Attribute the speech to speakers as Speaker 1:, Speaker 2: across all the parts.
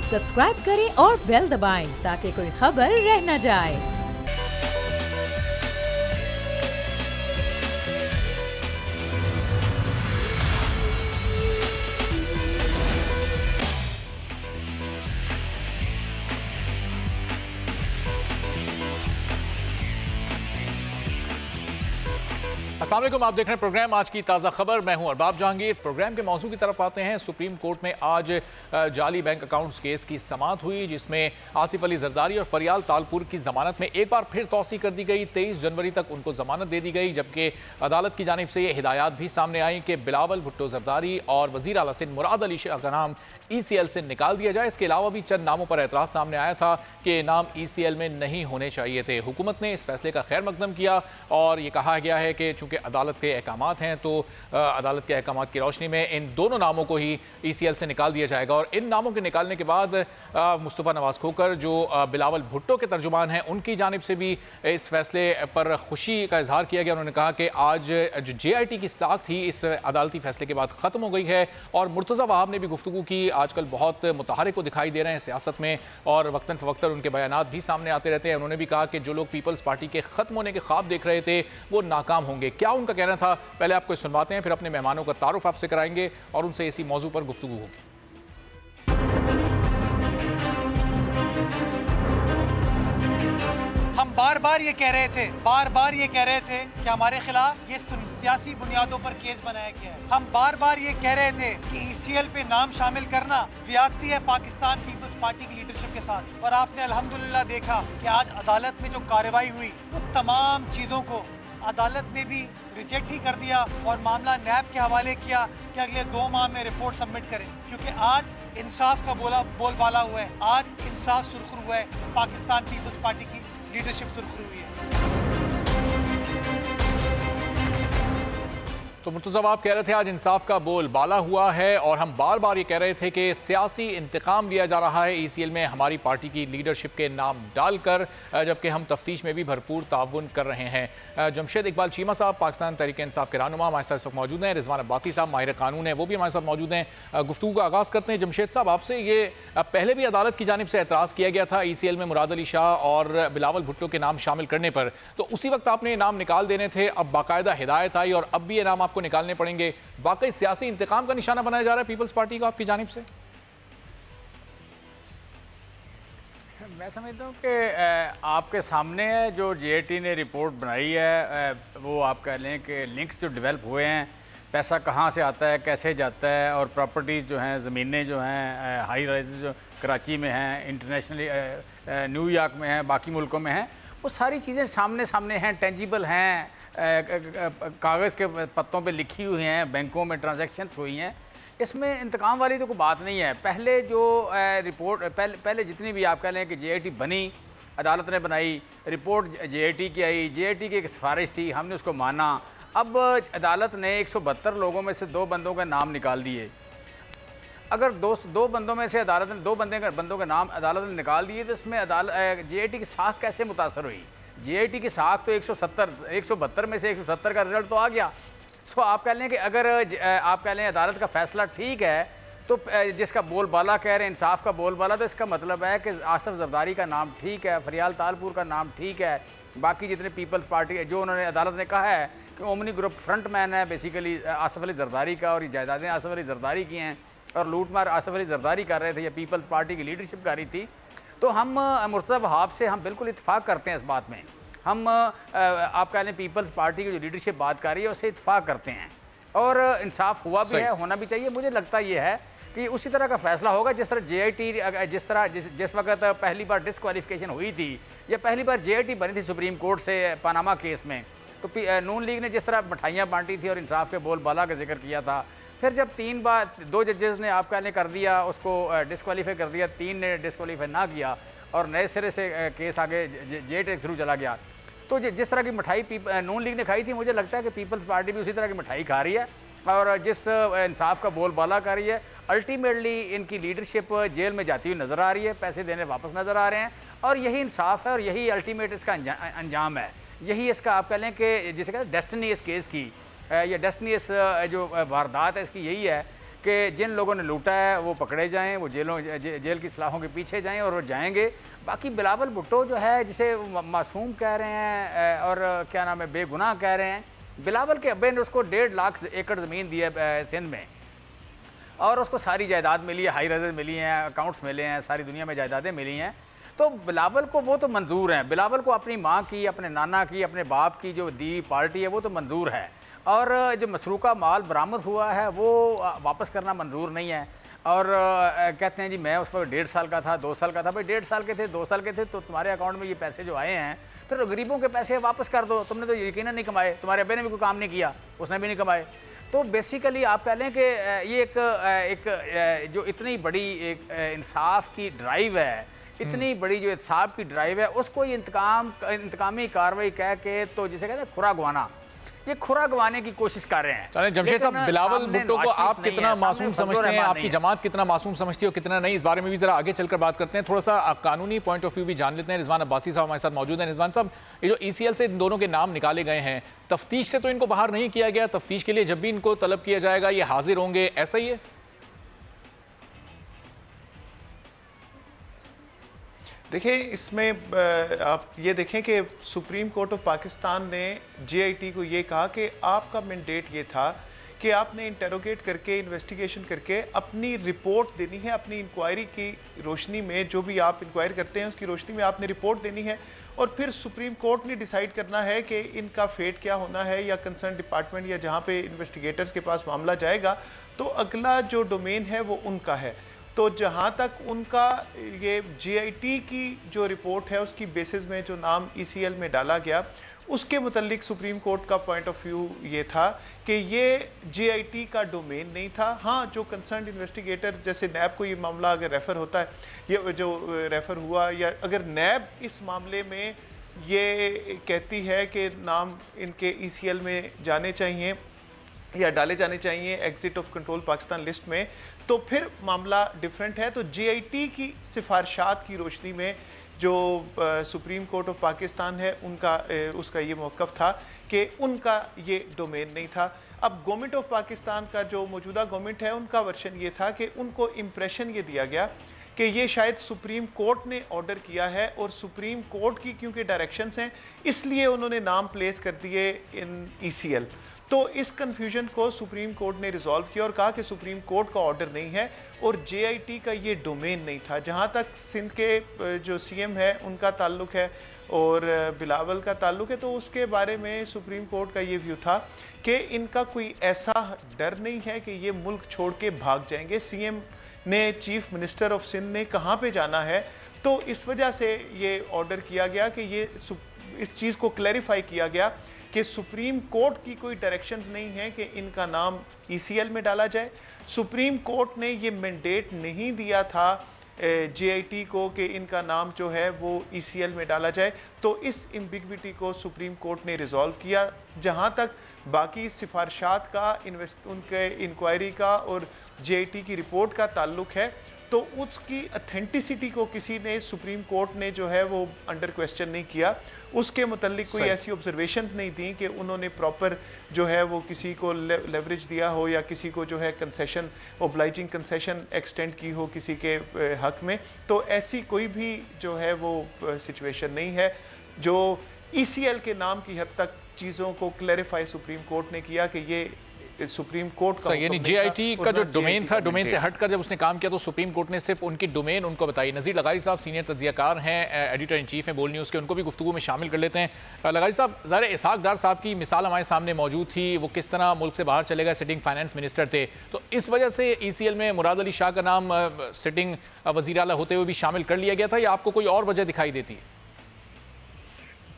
Speaker 1: Subscribe करें और bell दबाएं ताकि कोई खबर रह न जाए।
Speaker 2: अस्सलाम वालेकुम, आप देख रहे हैं प्रोग्राम आज की ताज़ा खबर। मैं हूं अरबाब जहांगीर। प्रोग्राम के मौजू की तरफ आते हैं। सुप्रीम कोर्ट में आज जाली बैंक अकाउंट्स केस की समाअत हुई, जिसमें आसिफ अली जरदारी और फरियाल तालपुर की जमानत में एक बार फिर तौसी कर दी गई। 23 जनवरी तक उनको जमानत दे दी गई, जबकि अदालत की जानिब से ये हिदायत भी सामने आई कि बिलावल भुट्टो जरदारी और वज़ीर आला सिंध मुराद अली शाह का नाम ECL से निकाल दिया जाए। इसके अलावा भी चंद नामों पर एतराज़ सामने आया था कि नाम ECL में नहीं होने चाहिए थे। हुकूमत ने इस फैसले का खैर मकदम किया और ये कहा गया है कि चूंकि अदालत के अहकामात हैं तो अदालत के अहकामात की रोशनी में इन दोनों नामों को ही ECL से निकाल दिया जाएगा। और इन नामों के निकालने के बाद मुस्तफ़ा नवाज़ खोकर जो बिलावल भुट्टो के तर्जुमान हैं, उनकी जानिब से भी इस फैसले पर खुशी का इजहार किया गया। उन्होंने कहा कि आज जो JIT की साख थी इस अदालती फैसले के बाद ख़त्म हो गई है। और मुर्तज़ा वहाब ने भी गुफ्तगू की। आजकल बहुत मुतहरिक को दिखाई दे रहे हैं सियासत में और वक्तन फ़वक्तन उनके बयानात भी सामने आते रहते हैं। उन्होंने भी कहा कि जो लोग पीपल्स पार्टी के ख़त्म होने के ख्वाब देख रहे थे वो नाकाम होंगे। क्या उनका कहना था, पहले आपको सुनवाते हैं, फिर अपने मेहमानों का तारुफ आपसे कराएंगे और उनसे इसी मौजू पर गुफ्तगू होगी।
Speaker 3: हम बार बार ये कह रहे थे कि हमारे खिलाफ ये सियासी बुनियादों पर केस बनाया गया है। हम बार बार ये कह रहे थे कि ECL पे नाम शामिल करना ज्यादती है पाकिस्तान पीपल्स पार्टी की लीडरशिप के साथ। और आपने अल्हम्दुलिल्लाह देखा कि आज अदालत में जो कार्रवाई हुई वो तमाम चीजों को अदालत ने भी रिजेक्ट ही कर दिया और मामला नैब के हवाले किया कि अगले 2 माह में रिपोर्ट सबमिट करें, क्योंकि आज इंसाफ का बोलबाला हुआ है। आज इंसाफ सुरखरू हुआ है। पाकिस्तान पीपल्स पार्टी की लीडरशिप सुरखरू हुई है।
Speaker 2: तो मुर्तज़ा आप कह रहे थे आज इंसाफ का बोल बाला हुआ है और हम बार बार ये कह रहे थे कि सियासी इंतकाम लिया जा रहा है ECL में हमारी पार्टी की लीडरशिप के नाम डालकर, जबकि हम तफ्तीश में भी भरपूर ताउन कर रहे हैं। जमशेद इकबाल चीमा साहब पाकिस्तान तहरीक इंसाफ के रहनुमा हमारे साथ इस वक्त मौजूद हैं। रिजवान अब्बासी साहब माहिर कानून है, वो भी हमारे साथ मौजूद हैं। गुफ्तगू का आगाज़ करते हैं। जमशेद साहब आपसे, ये पहले भी अदालत की जानिब से एतराज़ किया गया था ECL में मुराद अली शाह और बिलावल भुट्टो के नाम शामिल करने पर, तो उसी वक्त आपने ये नाम निकाल देने थे। अब बाकायदा हिदायत आई और अब भी ये नाम आपको निकालने पड़ेंगे। वाकई सियासी इंतकाम का निशाना बनाया जा रहा है पीपल्स पार्टी को आपकी जानिब से?
Speaker 4: मैं समझता हूँ कि आपके सामने है जो JIT ने रिपोर्ट बनाई है, वो आप कह लें कि लिंक्स जो डेवलप हुए हैं, पैसा कहाँ से आता है, कैसे जाता है, और प्रॉपर्टीज़ जो हैं, ज़मीनें जो हैं, हाई राइज जो कराची में हैं, इंटरनेशनली न्यूयॉर्क में हैं, बाकी मुल्कों में हैं, वो सारी चीज़ें सामने हैं, टेंजिबल हैं, कागज़ के पत्तों पे लिखी हुई हैं, बैंकों में ट्रांजैक्शंस हुई हैं। इसमें इंतकाम वाली तो कोई बात नहीं है। पहले जो रिपोर्ट पहले जितनी भी आप कह लें कि JIT बनी, अदालत ने बनाई, रिपोर्ट JIT की आई, JIT की एक सिफारिश थी, हमने उसको माना। अब अदालत ने 172 लोगों में से 2 बंदों के नाम निकाल दिए। अगर दो बंदों में से अदालत ने 2 बंदों के नाम अदालत ने निकाल दिए, तो इसमें JIT की साख कैसे मुतासर हुई? JIT की साख तो 172 में से 170 का रिजल्ट तो आ गया। सो आप कह लें कि अगर आप कह लें अदालत का फैसला ठीक है, तो जिसका बोलबाला कह रहे हैं इंसाफ का बोलबाला, तो इसका मतलब है कि आसिफ जरदारी का नाम ठीक है, फरियाल तालपुर का नाम ठीक है, बाकी जितने पीपल्स पार्टी जो उन्होंने अदालत ने कहा है कि ओमनी ग्रुप फ्रंट मैन है बेसिकली आसिफ अली जरदारी का, और ये जायदादें आसिफ अली जरदारी की हैं और लूटमार आसिफ अली जरदारी कर रहे थे या पीपल्स पार्टी की लीडरशिप कर रही थी। तो हम मुर्तज़ा वहाब से हम बिल्कुल इत्तेफाक करते हैं इस बात में। हम आप कह लें पीपल्स पार्टी की जो लीडरशिप बात कर रही है उससे इत्तेफाक करते हैं और इंसाफ हुआ भी है, होना भी चाहिए। मुझे लगता ये है कि उसी तरह का फैसला होगा जिस तरह JIT जिस वक्त पहली बार डिस्क्वालिफिकेशन हुई थी या पहली बार JIT बनी थी सुप्रीम कोर्ट से पनामा केस में, तो नून लीग ने जिस तरह मिठाइयाँ बांटी थी और इंसाफ के बोलबाला का जिक्र किया था, फिर जब 2 जजेस ने आप कह लें कर दिया, उसको डिस्क्वालीफाई कर दिया, 3 ने डिस्क्वालीफाई ना किया और नए सिरे से केस आगे JIT के थ्रू चला गया, तो जिस तरह की मिठाई नून लीग ने खाई थी, मुझे लगता है कि पीपल्स पार्टी भी उसी तरह की मिठाई खा रही है और जिस इंसाफ का बोलबाला कर रही है। अल्टीमेटली इनकी लीडरशिप जेल में जाती हुई नज़र आ रही है, पैसे देने वापस नज़र आ रहे हैं और यही इंसाफ है और यही अल्टीमेट इसका अंजाम है। यही इसका आप कह लें कि जिसे कहते हैं डेस्टिनी इस केस की या डेस्टिनी इस जो वारदात है इसकी यही है कि जिन लोगों ने लूटा है वो पकड़े जाएं, वो जेल की सलाखों के पीछे जाएं और वो जाएंगे। बाकी बिलावल भुट्टो जो है, जिसे मासूम कह रहे हैं और क्या नाम है, बेगुनाह कह रहे हैं, बिलावल के अब्बे ने उसको 1.5 लाख एकड़ ज़मीन दी है सिंध में और उसको सारी जायदाद मिली है, हाई रज़ मिली हैं, अकाउंट्स मिले हैं, सारी दुनिया में जायदादें मिली हैं। तो बिलावल को वो तो मंजूर हैं, बिलावल को अपनी माँ की, अपने नाना की, अपने बाप की जो दी पार्टी है वो तो मंजूर है, और जो मसरूका माल बरामद हुआ है वो वापस करना मंजूर नहीं है। और कहते हैं जी मैं उस वक्त 1.5 साल का था, 2 साल का था। भाई 1.5 साल के थे, 2 साल के थे तो तुम्हारे अकाउंट में ये पैसे जो आए हैं फिर गरीबों के पैसे वापस कर दो, तुमने तो यकीनन नहीं कमाए, तुम्हारे अब्बे ने भी कोई काम नहीं किया, उसने भी नहीं कमाए। तो बेसिकली आप कह लें कि ये एक जो इतनी बड़ी एक इंसाफ की ड्राइव है, इतनी बड़ी जो इंसाफ की ड्राइव है, उसको ये इंतकामी कार्रवाई कह के तो जिसे कहते हैं खुरा गवाना, ये खुरा गवाने की कोशिश कर रहे हैं।
Speaker 2: चलें जमशेद साहब, बिलावल भुट्टो को आप कितना मासूम समझते हैं, आपकी जमात कितना मासूम समझती है और कितना नहीं, इस बारे में भी जरा आगे चलकर बात करते हैं। थोड़ा सा कानूनी पॉइंट ऑफ व्यू भी जान लेते हैं। रिजवान अब्बासी साहब हमारे साथ मौजूद हैं। रिजवान साहब, ये जो ECL से इन दोनों के नाम निकाले गए हैं, तफ्तीश से तो इनको बाहर नहीं किया गया, तफ्तीश के लिए जब भी इनको तलब किया जाएगा ये हाजिर होंगे, ऐसा ही है?
Speaker 5: देखिए, इसमें आप ये देखें कि सुप्रीम कोर्ट ऑफ पाकिस्तान ने JIT को ये कहा कि आपका मैंडेट ये था कि आपने इंटेरोगेट करके, इन्वेस्टिगेशन करके अपनी रिपोर्ट देनी है, अपनी इंक्वायरी की रोशनी में, जो भी आप इंक्वायर करते हैं उसकी रोशनी में आपने रिपोर्ट देनी है, और फिर सुप्रीम कोर्ट ने डिसाइड करना है कि इनका फेट क्या होना है, या कंसर्न डिपार्टमेंट या जहाँ पे इन्वेस्टिगेटर्स के पास मामला जाएगा तो अगला जो डोमेन है वो उनका है। तो जहाँ तक उनका ये JIT की जो रिपोर्ट है उसकी बेसिस में जो नाम ECL में डाला गया, उसके मुतल्लिक सुप्रीम कोर्ट का पॉइंट ऑफ व्यू ये था कि ये JIT का डोमेन नहीं था। हाँ, जो कंसर्न इन्वेस्टिगेटर, जैसे नैब को ये मामला अगर रेफ़र होता है, ये जो रेफ़र हुआ, या अगर नैब इस मामले में ये कहती है कि नाम इनके ECL में जाने चाहिए या डाले जाने चाहिए exit of control Pakistan list में, तो फिर मामला डिफरेंट है। तो JIT की सिफारिशात की रोशनी में जो सुप्रीम कोर्ट ऑफ पाकिस्तान है उसका ये मौक़िफ़ था कि उनका ये डोमेन नहीं था। अब गवर्नमेंट ऑफ पाकिस्तान का जो मौजूदा गवर्नमेंट है, उनका वर्शन ये था कि उनको इम्प्रेशन ये दिया गया कि ये शायद सुप्रीम कोर्ट ने ऑर्डर किया है, और सुप्रीम कोर्ट की क्योंकि डायरेक्शंस हैं इसलिए उन्होंने नाम प्लेस कर दिए इन ECL। तो इस कन्फ्यूजन को सुप्रीम कोर्ट ने रिजॉल्व किया और कहा कि सुप्रीम कोर्ट का ऑर्डर नहीं है और JIT का ये डोमेन नहीं था। जहाँ तक सिंध के जो CM है उनका ताल्लुक है और बिलावल का ताल्लुक है, तो उसके बारे में सुप्रीम कोर्ट का ये व्यू था कि इनका कोई ऐसा डर नहीं है कि ये मुल्क छोड़ के भाग जाएंगे। CM ने, चीफ मिनिस्टर ऑफ सिंध ने कहाँ पे जाना है, तो इस वजह से ये ऑर्डर किया गया कि ये इस चीज़ को क्लैरिफाई किया गया कि सुप्रीम कोर्ट की कोई डायरेक्शंस नहीं है कि इनका नाम ECL में डाला जाए। सुप्रीम कोर्ट ने ये मैंडेट नहीं दिया था JIT को कि इनका नाम जो है वो ECL में डाला जाए। तो इस एम्बिग्विटी को सुप्रीम कोर्ट ने रिजॉल्व किया। जहाँ तक बाकी सिफारिशात का, उनके इंक्वायरी का और JIT की रिपोर्ट का ताल्लुक है, तो उसकी अथेंटिसिटी को किसी ने, सुप्रीम कोर्ट ने जो है वो अंडर क्वेश्चन नहीं किया। उसके मुतल्लिक कोई ऐसी ऑब्जर्वेशंस नहीं दी कि उन्होंने प्रॉपर जो है वो किसी को लेवरेज दिया हो या किसी को जो है कंसेशन, ओब्लाइजिंग कंसेशन एक्सटेंड की हो किसी के हक में। तो ऐसी कोई भी जो है वो सिचुएशन नहीं है। जो ECL के नाम की हद तक चीज़ों को क्लैरिफाई सुप्रीम कोर्ट ने किया कि ये सुप्रीम कोर्ट का,
Speaker 2: यानी JIT का जो डोमेन था, डोमेन से हटकर जब उसने काम किया तो सुप्रीम कोर्ट ने सिर्फ उनकी डोमेन उनको बताई। नज़ीर लगारी साहब सीनियर तज्जियाकार हैं, एडिटर इन चीफ हैं बोल न्यूज़ के, उनको भी गुफ्तगू में शामिल कर लेते हैं। लगारी साहब, ज़ाहिर इसाक डार साहब की मिसाल हमारे सामने मौजूद थी, वो किस तरह मुल्क से बाहर चले गए, सिटिंग फाइनेंस मिनिस्टर थे, तो इस वजह से ECL में मुराद अली शाह का नाम सिटिंग वज़ीर आला होते हुए भी शामिल कर लिया गया था, या आपको कोई और वजह दिखाई देती है?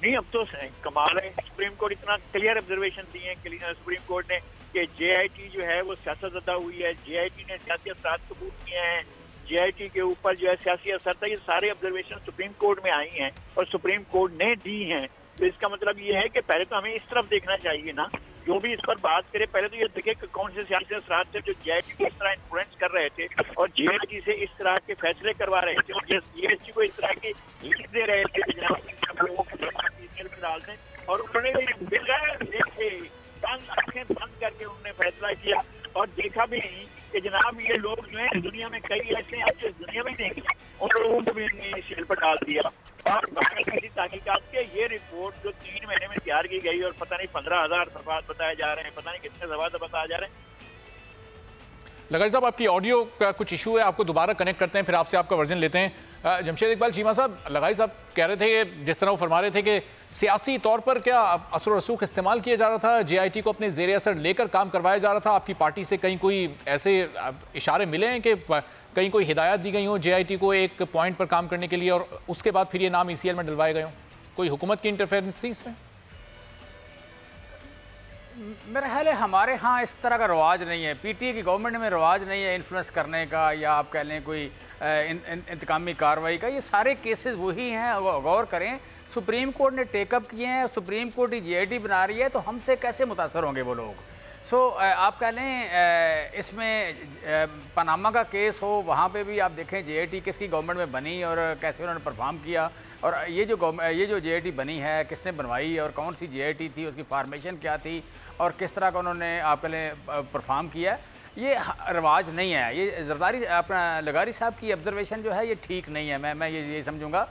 Speaker 6: नहीं, अब तो कमाल है, सुप्रीम कोर्ट इतना क्लियर ऑब्जर्वेशन दी है सुप्रीम कोर्ट ने कि JIT जो है वो सियासतज़दा हुई है, JIT ने सियासी असरात कबूल किए हैं, JIT के ऊपर जो है सियासी असर था, ये सारे ऑब्जर्वेशन सुप्रीम कोर्ट में आई हैं और सुप्रीम कोर्ट ने दी हैं। तो इसका मतलब ये है कि पहले तो हमें इस तरफ देखना चाहिए ना, जो भी इस पर बात करे पहले तो ये देखे कि कौन से सियासी असरात थे जो JIT को इस तरह इन्फ्लुएंस कर रहे थे और JIT से इस तरह के फैसले करवा रहे थे और GST को इस तरह की लीड दे रहे थे डाल दें, और उन्होंने आंखें बंद करके उन्होंने फैसला किया और देखा भी नहीं कि कि जनाब ये लोग जो है दुनिया में कई ऐसे हैं जो दुनिया में नहीं गए, उन लोगों को भी जेल पर डाल दिया। और किसी तहकीकात के ये रिपोर्ट जो 3 महीने में तैयार की गई और पता नहीं 15,000 सवाल बताए जा रहे हैं, पता नहीं कितने सवाल बताए जा रहे हैं।
Speaker 2: लगारी साहब, आपकी ऑडियो का कुछ इशू है, आपको दोबारा कनेक्ट करते हैं, फिर आपसे आपका वर्जन लेते हैं। जमशेद इकबाल चीमा साहब, लगारी साहब कह रहे थे कि जिस तरह वो फरमा रहे थे कि सियासी तौर पर क्या असर रसूख इस्तेमाल किया जा रहा था, JIT को अपने ज़ेर असर लेकर काम करवाया जा रहा था, आपकी पार्टी से कहीं कोई ऐसे इशारे मिले हैं कि कहीं कोई हिदायत दी गई हो JIT को एक पॉइंट पर काम करने के लिए और उसके बाद फिर ये नाम ECL में डलवाए गए हों? कोई हुकूमत की इंटरफेरेंस थी इसमें?
Speaker 4: मेरा ख्याल है हमारे यहाँ इस तरह का रवाज नहीं है, PTA की गवर्नमेंट में रवाज नहीं है इन्फ्लुएंस करने का या आप कह लें कोई इंतकामी कार्रवाई का। ये सारे केसेस वही हैं, गौर करें सुप्रीम कोर्ट ने टेकअप किए हैं, सुप्रीम कोर्ट ही JIT बना रही है, तो हमसे कैसे मुतासर होंगे वो लोग। आप कह लें इसमें पनामा का केस हो, वहाँ पे भी आप देखें JIT किसकी गवर्नमेंट में बनी और कैसे उन्होंने परफॉर्म किया, और ये जो JIT बनी है किसने बनवाई और कौन सी JIT थी, उसकी फार्मेशन क्या थी और किस तरह का उन्होंने आप कह लें परफॉर्म किया, ये रवाज नहीं है। ये जरदारी अपना लगारी साहब की ऑब्जर्वेशन जो है ये ठीक नहीं है, मैं ये समझूंगा।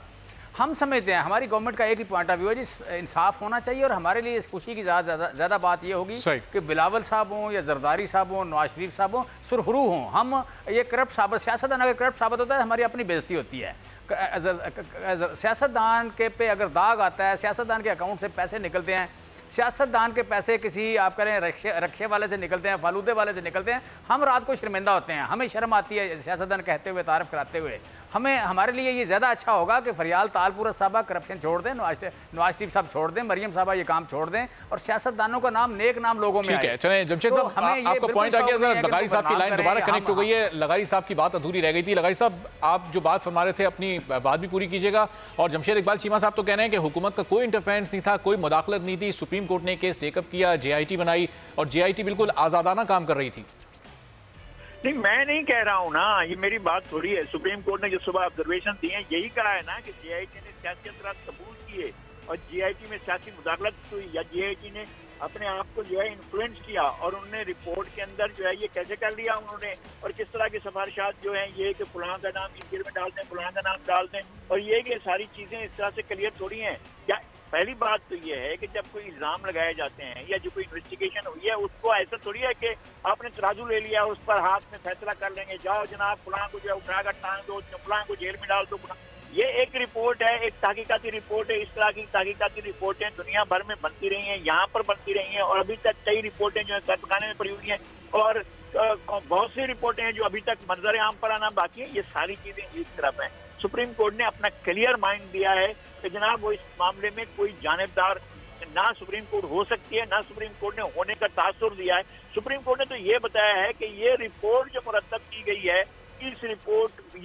Speaker 4: हम समझते हैं हमारी गवर्नमेंट का एक ही पॉइंट ऑफ व्यू है जिस इंसाफ होना चाहिए, और हमारे लिए इस खुशी की ज़्यादा बात ये होगी कि बिलावल साहब हों या जरदारी साहब हों, नवाज शरीफ साहब हों, सुरखरू हों, हम ये करप्ट साबित, सियासतदान अगर करप्ट साबित होता है हमारी अपनी बेइज्जती होती है। सियासतदान के पे अगर दाग आता है, सियासतदान के अकाउंट से पैसे निकलते हैं, सियासतदान के पैसे किसी आप करें रक्शे वाले से निकलते हैं, फालूदे वाले से निकलते हैं, हम रात को शर्मिंदा होते हैं, हमें शर्म आती है सियासतदान कहते हुए, तारीफ कराते हुए। हमारे लिए ये ज़्यादा अच्छा होगा कि फरियाल तालपुरा साहबा करप्शन छोड़ दें, नवाज शरीफ साहब छोड़ दें, मरियम साहबा ये काम छोड़ दें, और सियासतदानों का नाम नेक नाम लोगों में।
Speaker 2: ठीक है, चलें जमशेद साहब, आपका पॉइंट आ गया सर। लगारी साहब की लाइन दोबारा कनेक्ट हो गई है, लगारी साहब की बात अधूरी रह गई थी। लगारी साहब, आप जो बात फरमा रहे थे अपनी बात भी पूरी कीजिएगा। और जमशेद इकबाल चीमा साहब तो कह रहे हैं कि हुकूमत का कोई इंटरफेरेंस नहीं था, कोई मुदाखलत नहीं थी, सुप्रीम कोर्ट ने केस टेकअप किया, JIT बनाई और JIT बिल्कुल आज़ादाना काम कर रही थी।
Speaker 6: नहीं, मैं नहीं कह रहा हूँ ना, ये मेरी बात थोड़ी है। सुप्रीम कोर्ट ने जो सुबह ऑब्जर्वेशन दी है यही कहा है ना कि JIT ने सियासी असरात कबूल किए और JIT में सियासी मुदाखलत हुई या JIT ने अपने आप को जो है इन्फ्लुएंस किया, और उन्होंने रिपोर्ट के अंदर जो है ये कैसे कर लिया उन्होंने, और किस तरह की सिफारिशात जो हैं ये कि फलां का नाम ECL में डाल दें, फलां का नाम डाल दें, और ये कि सारी चीज़ें इस तरह से क्लियर थोड़ी हैं। क्या पहली बात तो ये है कि जब कोई इल्ज़ाम लगाए जाते हैं या जो कोई इन्वेस्टिगेशन हुई है उसको ऐसा थोड़ी है कि आपने तराजू ले लिया उस पर हाथ में फैसला कर लेंगे, जाओ जनाब फलां को जो है उठाकर टांग दो, फलां को जेल में डाल दो। ये एक रिपोर्ट है, एक तहकीकाती रिपोर्ट है। इस तरह की तहकीकाती रिपोर्टें दुनिया भर में बनती रही हैं, यहाँ पर बनती रही हैं, और अभी तक कई रिपोर्टें जो है सरखाने में पड़ी हुई हैं, और बहुत सी रिपोर्टें हैं जो अभी तक मंजर आम पर आना बाकी है। ये सारी चीज़ें एक तरफ हैं। सुप्रीम कोर्ट ने अपना क्लियर माइंड दिया है कि जनाब वो इस मामले में कोई जानिबदार ना सुप्रीम कोर्ट हो सकती है, ना सुप्रीम कोर्ट ने होने का तासुर दिया है। सुप्रीम कोर्ट ने तो ये बताया है कि ये रिपोर्ट जो मुरतब की गई है, ये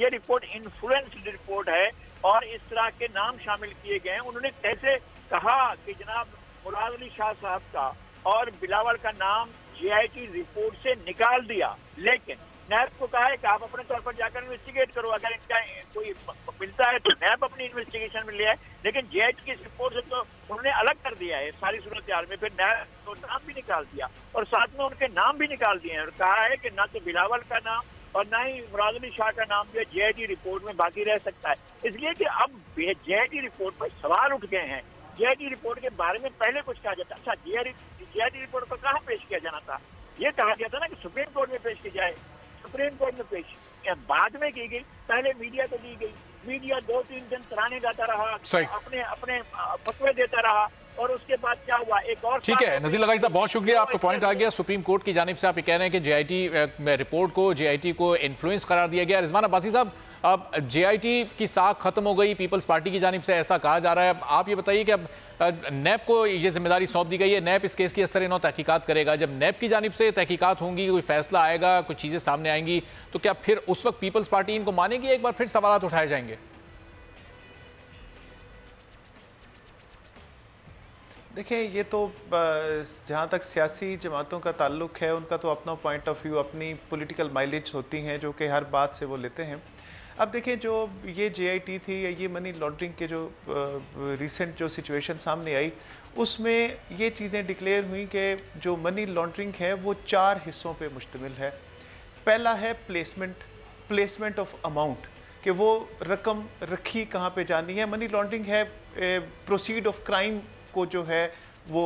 Speaker 6: रिपोर्ट इन्फ्लुएंस्ड रिपोर्ट है और इस तरह के नाम शामिल किए गए हैं। उन्होंने कैसे कहा कि जनाब मुराद अली शाह साहब का और बिलावल का नाम JIT रिपोर्ट से निकाल दिया, लेकिन नैब को कहा है कि आप अपने तौर पर जाकर इन्वेस्टिगेट करो, अगर इनका कोई मिलता है तो नैब अपनी इन्वेस्टिगेशन में ले आए, लेकिन JIT की रिपोर्ट से तो उन्होंने अलग कर दिया है सारी सूरत हाल में। फिर नैब तो नाम भी निकाल दिया और साथ में उनके नाम भी निकाल दिए हैं और कहा है कि ना तो बिलावल का नाम और ना ही मुराद अली शाह का नाम जो है JIT रिपोर्ट में बाकी रह सकता है। इसलिए कि अब JIT रिपोर्ट पर सवाल उठ गए हैं। JIT रिपोर्ट के बारे में पहले कुछ कहा जाता, अच्छा JIT रिपोर्ट को कहाँ पेश किया जाना था? ये कहा गया था ना कि सुप्रीम कोर्ट में पेश की जाए, सुप्रीम कोर्ट में पेश बाद में की गई, पहले मीडिया को दी गई। मीडिया 2-3 दिन तराने गाता रहा, अपने फतवे देता रहा, और उसके बाद क्या हुआ? एक और
Speaker 2: ठीक है नज़ीर लगाई साहब, बहुत शुक्रिया, आपका पॉइंट आ गया। सुप्रीम कोर्ट की जानिब से आप ये कह रहे हैं कि JIT रिपोर्ट को JIT को इन्फ्लुएंस करार दिया गया। रिजवान अब्बासी साहब, अब JIT की साख खत्म हो गई, पीपल्स पार्टी की जानिब से ऐसा कहा जा रहा है। आप ये बताइए कि अब नैब को ये जिम्मेदारी सौंप दी गई है, नैब इस केस की असर-ए-नौ तहकीकात करेगा। जब नैब की जानिब से तहकीकात होंगी, कोई फैसला आएगा, कुछ चीज़ें सामने आएंगी, तो क्या फिर उस वक्त पीपल्स पार्टी इनको मानेगी? एक बार फिर सवाल उठाए जाएंगे?
Speaker 5: देखिए, ये तो जहाँ तक सियासी जमातों का ताल्लुक है उनका तो अपना पॉइंट ऑफ व्यू, अपनी पॉलिटिकल माइलेज होती हैं जो कि हर बात से वो लेते हैं। अब देखिए, जो ये JIT थी या ये मनी लॉन्ड्रिंग के जो रिसेंट जो सिचुएशन सामने आई, उसमें ये चीज़ें डिक्लेयर हुई कि जो मनी लॉन्ड्रिंग है वो 4 हिस्सों पे मुश्तमिल है। पहला है प्लेसमेंट ऑफ अमाउंट, कि वो रकम रखी कहाँ पे जानी है। मनी लॉन्ड्रिंग है प्रोसीड ऑफ क्राइम को जो है वो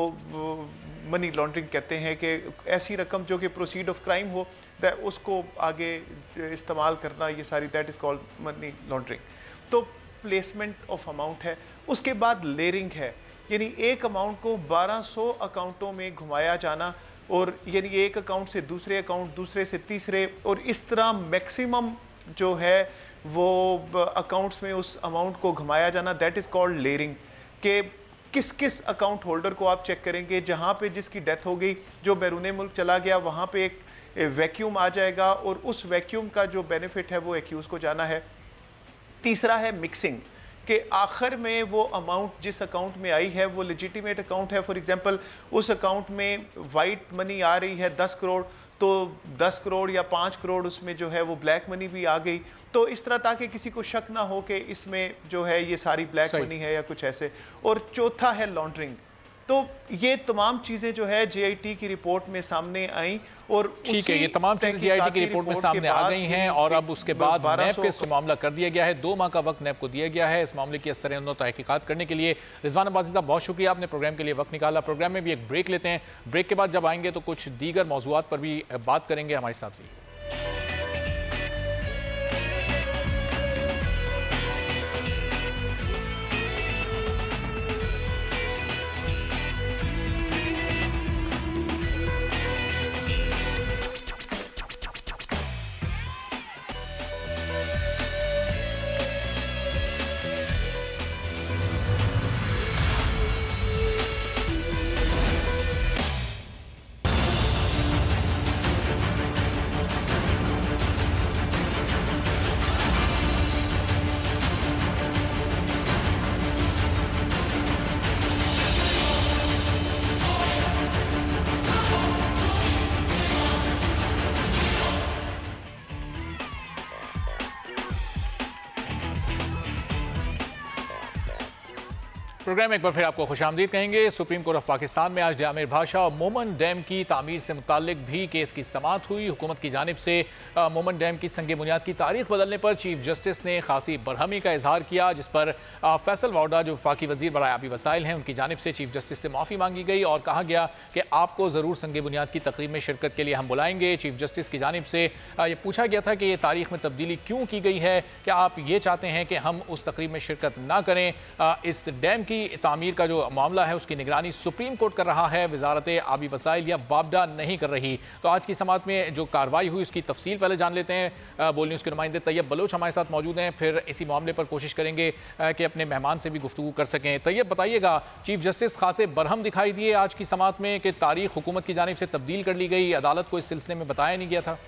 Speaker 5: मनी लॉन्ड्रिंग कहते हैं, कि ऐसी रकम जो कि प्रोसीड ऑफ क्राइम हो उसको आगे इस्तेमाल करना, ये सारी that is called money laundering. तो प्लेसमेंट ऑफ अमाउंट है। उसके बाद लेयरिंग है, यानी एक अमाउंट को 1200 अकाउंटों में घुमाया जाना, और यानी एक अकाउंट से दूसरे अकाउंट, दूसरे से तीसरे, और इस तरह मैक्सिमम जो है वो अकाउंट्स में उस अमाउंट को घुमाया जाना, दैट इज़ कॉल्ड लेयरिंग। कि किस किस अकाउंट होल्डर को आप चेक करेंगे, जहाँ पे जिसकी डेथ हो गई, जो बैरून मुल्क चला गया, वहाँ पे एक वैक्यूम आ जाएगा, और उस वैक्यूम का जो बेनिफिट है वो एक्यूज को जाना है। तीसरा है मिक्सिंग, कि आखिर में वो अमाउंट जिस अकाउंट में आई है वो लेजिटिमेट अकाउंट है। फॉर एग्जांपल उस अकाउंट में वाइट मनी आ रही है 10 करोड़, तो 10 करोड़ या 5 करोड़ उसमें जो है वो ब्लैक मनी भी आ गई। तो इस तरह ताकि किसी को शक ना हो कि इसमें जो है ये सारी ब्लैक मनी है या कुछ ऐसे। और चौथा है लॉन्ड्रिंग। तो ये तमाम चीज़ें जो है जेआईटी की रिपोर्ट में सामने आई, और
Speaker 2: ठीक है, ये तमाम चीज़ें जेआईटी की रिपोर्ट में सामने आ गई हैं, और अब उसके बाद नैब के मामला कर दिया गया है। 2 माह का वक्त नैब को दिया गया है इस मामले की असर तहकीकात करने के लिए। रिजवान अब्बासी साहब, बहुत शुक्रिया, आपने प्रोग्राम के लिए वक्त निकाला। प्रोग्राम में भी एक ब्रेक लेते हैं, ब्रेक के बाद जब आएंगे तो कुछ दीगर मौज़ूआत पर भी बात करेंगे। हमारे साथ रहिए। प्रोग्राम में एक बार फिर आपको खुशामदीद कहेंगे। सुप्रीम कोर्ट ऑफ पाकिस्तान में आज जामिर भाषा और मोमन डैम की तामीर से मुताल्लिक भी केस की समाअत हुई। हुकूमत की जानिब से मोमन डैम की संग बुनियाद की तारीख बदलने पर चीफ जस्टिस ने खासी बरहमी का इजहार किया, जिस पर फैसल वाडा जो वफाकी वजीर बराए आबी वसाइल हैं, उनकी जानिब से चीफ जस्टिस से माफ़ी मांगी गई और कहा गया कि आपको ज़रूर संग बुनियाद की तकरीब में शिरकत के लिए हम बुलाएंगे। चीफ जस्टिस की जानिब से ये पूछा गया था कि ये तारीख में तब्दीली क्यों की गई है, क्या आप ये चाहते हैं कि हम उस तकरीब में शिरकत ना करें। इस डैम की तामीर का जो मामला है उसकी निगरानी सुप्रीम कोर्ट कर रहा है, वजारत आबी वसाइल या वापडा नहीं कर रही। तो आज की समाअत में जो कार्रवाई हुई उसकी तफसील पहले जान लेते हैं। बोल न्यूज़ के नुमाइंदे तैयब बलोच हमारे साथ मौजूद हैं, फिर इसी मामले पर कोशिश करेंगे कि अपने मेहमान से भी गुफ्तगू कर सकें। तैयब, बताइएगा, चीफ जस्टिस खासे बरहम दिखाई दिए आज की समाअत में कि तारीख हुकूमत की जानिब से तब्दील कर ली गई, अदालत को इस सिलसिले में बताया नहीं गया था।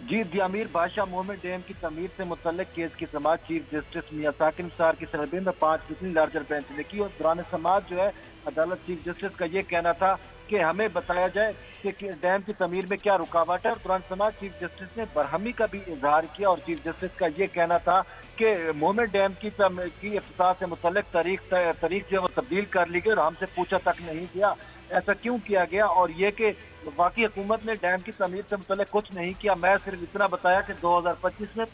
Speaker 7: जी, जामिर भाषा मोहम्मद डैम की तमीर से मुतल्लिक केस की समाअत चीफ जस्टिस मियां साकिन निसार की सरबराही में 5 रुकनी लार्जर बेंच ने की। और दौरान समाअत जो है अदालत चीफ जस्टिस का ये कहना था कि हमें बताया जाए कि डैम की तमीर में क्या रुकावट है। और दौरान समाअत चीफ जस्टिस ने बरहमी का भी इजहार किया और चीफ जस्टिस का ये कहना था कि मोहम्मद डैम की इफ्तिताह से मुतल्लिक तारीख जो है वो तब्दील कर ली गई और हमसे पूछा तक नहीं किया ऐसा क्यों किया गया। और ये कि वाकई हुकूमत ने डैम की तमीर से मुतल्लिक कुछ नहीं किया, मैं सिर्फ इतना बताया कि 2025 में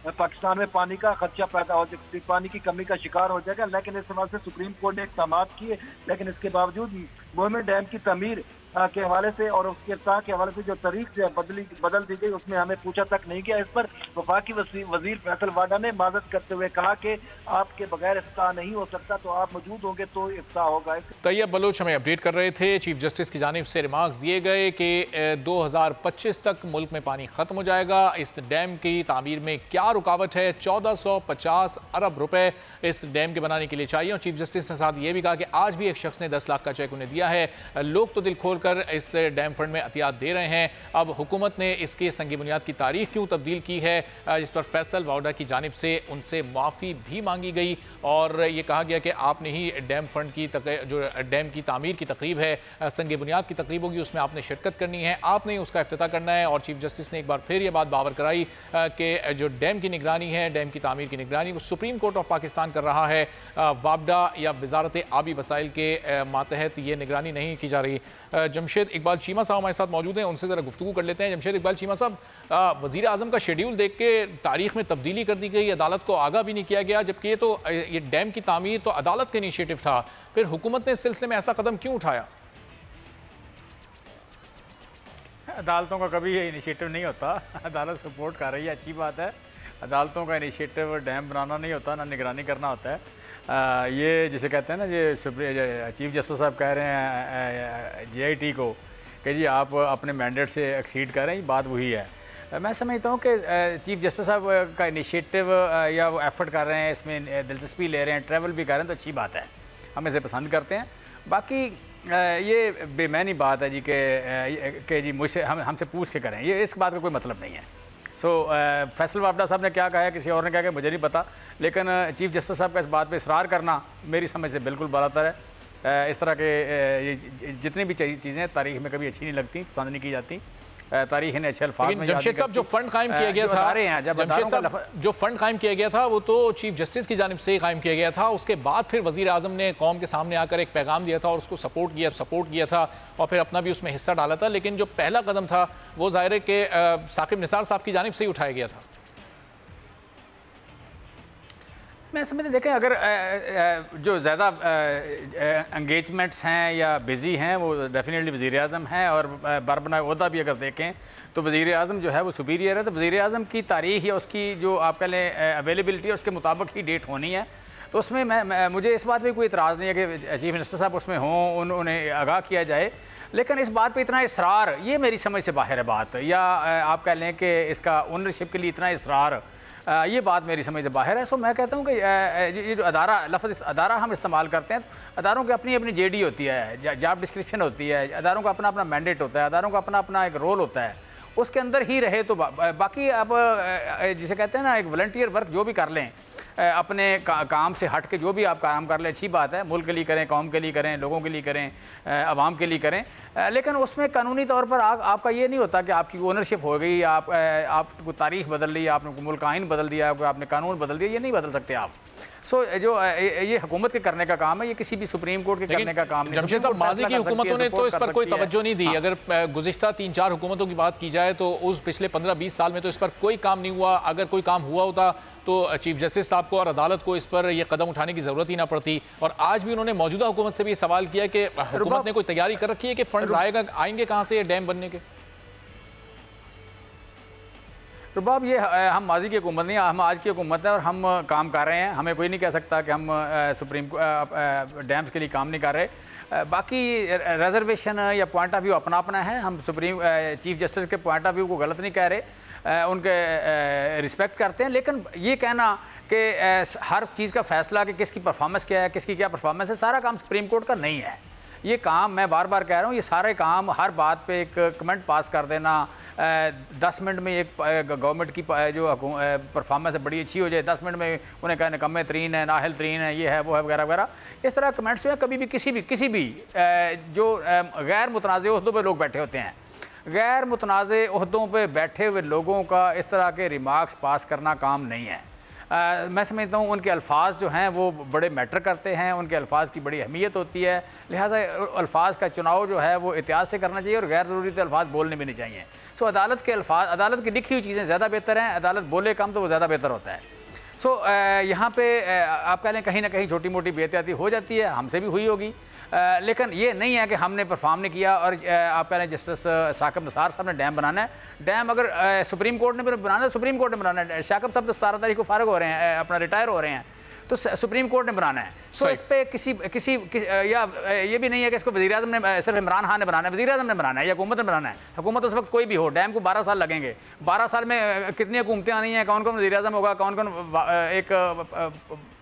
Speaker 7: पाकिस्तान में पानी का खदशा पैदा हो जाएगा, पानी की कमी का शिकार हो जाएगा। लेकिन इस हवाले से सुप्रीम कोर्ट ने इक़दामात किए, लेकिन इसके बावजूद मोहम्मद डैम की तमीर के हवाले से और उसके इफ्तिताह के हवाले से जो तारीख जो बदल दी गई उसमें हमें पूछा तक नहीं किया। इस पर वफाकी वजीर फैसल वाडा ने माजरत करते हुए कहा कि आपके बगैर इफ्तिताह नहीं हो सकता, तो आप मौजूद होंगे तो इफ्तिताह होगा।
Speaker 2: तैयब बलोच हमें अपडेट कर रहे थे। चीफ जस्टिस की जानिब से रिमार्क्स दिए गए कि 2025 तक मुल्क में पानी खत्म हो जाएगा। इस डैम की तामीर में क्या रुकावट है? 1450 अरब रुपए इस डैम के बनाने के लिए चाहिए। और चीफ जस्टिस ने साथ ये भी कहा कि आज भी एक शख्स ने 10 लाख का चेक उन्हें दिया है। लोग तो दिल खोल कर इस डैम फंड में एहतियात दे रहे हैं। अब हुकूमत ने इसके संगी बुनियाद की तारीख क्यों तब्दील की है, जिस पर फैसल वाडा की जानिब से उनसे माफ़ी भी मांगी गई और ये कहा गया कि आपने ही डैम फंड की जो डैम की तामीर की तकरीब है, संग बुनियाद की तकरीब होगी, उसमें आपने आपने शिरकत करनी है, आपने ही उसका इफ्तिताह करना है। और चीफ जस्टिस ने एक बार फिर ये बात बावर कराई कि जो डैम की निगरानी है, डैम की तामीर की निगरानी, वो सुप्रीम कोर्ट ऑफ पाकिस्तान कर रहा है, वापडा या वजारत आबी वसाइल के मातहत ये निगरानी नहीं की जा रही। जमशेद इकबाल चीमा साहब हमारे साथ मौजूद हैं, उनसे ज़रा गुफ्तगू कर लेते हैं। जमशेद इकबाल चीमा साहब, वज़ीर आज़म का शेड्यूल देख के तारीख में तब्दीली कर दी गई, अदालत को आगाह भी नहीं किया गया, जबकि ये डैम की तामीर तो अदालत का इनिशिएटिव था। फिर हुकूमत ने इस सिलसिले में ऐसा कदम क्यों उठाया?
Speaker 4: अदालतों का कभी ये इनिशिएटिव नहीं होता, अदालत सपोर्ट कर रही है, अच्छी बात है। अदालतों का इनिशिएटिव डैम बनाना नहीं होता, ना निगरानी करना होता है। ये जिसे कहते हैं ना, ये चीफ जस्टिस साहब कह रहे हैं JIT को कि जी आप अपने मैंडेट से एक्सीड कर रहे हैं, बात वही है। मैं समझता हूँ कि चीफ जस्टिस साहब का इनिशिएटिव या वो एफर्ट कर रहे हैं, इसमें दिलचस्पी ले रहे हैं, ट्रैवल भी कर रहे हैं, तो अच्छी बात है, हम इसे पसंद करते हैं। बाकी ये बेमानी बात है जी कि जी मुझसे हमसे पूछ के करें, ये इस बात का कोई मतलब नहीं है। फैसल वापडा साहब ने क्या कहा है, किसी और ने कहा कि मुझे नहीं पता, लेकिन चीफ जस्टिस साहब का इस बात पे इसरार करना मेरी समझ से बिल्कुल बराबर है। इस तरह के जितनी भी चीज़ें तारीख में कभी अच्छी नहीं लगती, पसंद नहीं की जाती, तारीख ने अच्छे अल्फाज में।
Speaker 2: जमशेद साहब, जो फंड कायम किया गया था, जमशेद साहब जो फंड कायम किया गया था वो तो चीफ जस्टिस की जानिब से ही कायम किया गया था। उसके बाद फिर वज़ीर आज़म ने कौम के सामने आकर एक पैगाम दिया था और उसको सपोर्ट किया था और फिर अपना भी उसमें हिस्सा डाला था। लेकिन जो पहला कदम था वो ज़ाहिर है कि साकिब निसार साहब की जानिब से ही उठाया गया था।
Speaker 4: मैं समझते, देखें, अगर जो ज़्यादा एंगेजमेंट्स हैं या बिज़ी हैं वो डेफिनेटली वज़ीर आज़म हैं, और बरबना ओहदा भी अगर देखें तो वज़ीर आज़म जो है वो सुपीरियर है। तो वज़ीर आज़म की तारीख या उसकी जो आप कह लें अवेलेबिलिटी है, उसके मुताबिक ही डेट होनी है। तो उसमें मुझे इस बात पर कोई इतराज़ नहीं है कि चीफ मिनिस्टर साहब उसमें हों, उन्हें आगाह किया जाए। लेकिन इस बात पे इतना इसरार, ये मेरी समझ से बाहर है बात, या आप कह लें कि इसका ओनरशिप के लिए इतना इसरार, ये बात मेरी समझ से बाहर है। सो मैं कहता हूँ कि ये जो अदारा, लफ्ज़ अदारा हम इस्तेमाल करते हैं, अदारों की अपनी अपनी JD होती है, जॉब डिस्क्रिप्शन होती है, अदारों का अपना अपना मैंडेट होता है, अदारों का अपना अपना एक रोल होता है, उसके अंदर ही रहे तो बाकी आप जिसे कहते हैं ना, एक वॉलंटियर वर्क जो भी कर लें, अपने काम से हट के जो भी आप काम कर लें, अच्छी बात है, मुल्क के लिए करें, कौम के लिए करें, लोगों के लिए करें, आवाम के लिए करें। लेकिन उसमें कानूनी तौर पर आपका ये नहीं होता कि आपकी ओनरशिप हो गई, आपको तारीख बदल ली, आपने मुल्क आइन बदल दिया, आपने कानून बदल दिया, ये नहीं बदल सकते आप। जो ये हुकूमत के करने का काम है, ये किसी भी सुप्रीम कोर्ट के करने का काम नहीं।
Speaker 2: जमशेद साहब, माजी की हुकूमतों ने तो इस पर कोई तवज्जो नहीं दी। अगर गुज़िश्ता 3-4 हुकूमतों की बात की जाए तो उस पिछले 15-20 साल में तो इस पर कोई काम नहीं हुआ। अगर कोई काम हुआ होता तो चीफ जस्टिस साहब को और अदालत को इस पर यह कदम उठाने की ज़रूरत ही ना पड़ती। और आज भी उन्होंने मौजूदा हुकूमत से भी सवाल किया कि हुकूमत ने कोई तैयारी कर रखी है कि फंड आएंगे कहाँ से डैम बनने के?
Speaker 4: रुबाब, ये हम माजी की हुकूमत नहीं, हम आज की हुकूमत है और हम काम कर रहे हैं। हमें कोई नहीं कह सकता कि हम सुप्रीम डैम्स के लिए काम नहीं कर रहे। बाकी रिजर्वेशन या पॉइंट ऑफ व्यू अपना अपना है, हम सुप्रीम चीफ जस्टिस के पॉइंट ऑफ व्यू को गलत नहीं कह रहे, उनके रिस्पेक्ट करते हैं। लेकिन ये कहना कि हर चीज़ का फैसला कि किसकी परफॉर्मेंस क्या है, किसकी क्या परफॉर्मेंस है, सारा काम सुप्रीम कोर्ट का नहीं है। ये काम मैं बार बार कह रहा हूँ, ये सारे काम हर बात पे एक कमेंट पास कर देना, 10 मिनट में एक गवर्नमेंट की जो परफॉर्मेंस है बड़ी अच्छी हो जाए, 10 मिनट में उन्हें कहना कम तरीन है, नाहल तरीन है, ये है वो है वगैरह वगैरह, इस तरह कमेंट्स जो है कभी भी किसी भी जो गैर मुतनाज़ ओहदों पर लोग बैठे होते हैं, गैर मुतनाज़ ओहदों पर बैठे हुए लोगों का इस तरह के रिमार्क्स पास करना काम नहीं है। मैं समझता हूँ उनके अल्फाज जो हैं वो बड़े मैटर करते हैं, उनके अल्फाज की बड़ी अहमियत होती है, लिहाजा अल्फाज का चुनाव जो है वो एहतियात से करना चाहिए और गैर ज़रूरी तो अल्फाज बोलने भी नहीं चाहिए। सो अदालत के अल्फाज, अदालत की लिखी हुई चीज़ें ज़्यादा बेहतर हैं, अदालत बोले कम तो वो ज़्यादा बेहतर होता है। सो यहाँ पे आप कह लें कहीं ना कहीं छोटी मोटी बेहतियाती हो जाती है, हमसे भी हुई होगी, लेकिन ये नहीं है कि हमने परफॉर्म नहीं किया। और आप कह रहे हैं जस्टिस साकिब निसार साहब ने डैम बनाना है, डैम अगर सुप्रीम कोर्ट ने बनाना है, सुप्रीम कोर्ट ने बनाना है। साकिब साहब तो 17 तारीख को फारग हो रहे हैं, अपना रिटायर हो रहे हैं, तो सुप्रीम कोर्ट ने बनाना है। तो इस पर किसी या ये भी नहीं है कि इसको वज़ीर आज़म ने, सिर्फ इमरान खान ने बनाना है, वज़ीर आज़म ने बनाना है या हुकूमत ने बनाना है। हुकूमत उस वक्त कोई भी हो, डैम को 12 साल लगेंगे, 12 साल में कितनी हुकूमतें आनी हैं, कौन कौन वज़ीर आज़म होगा, कौन कौन एक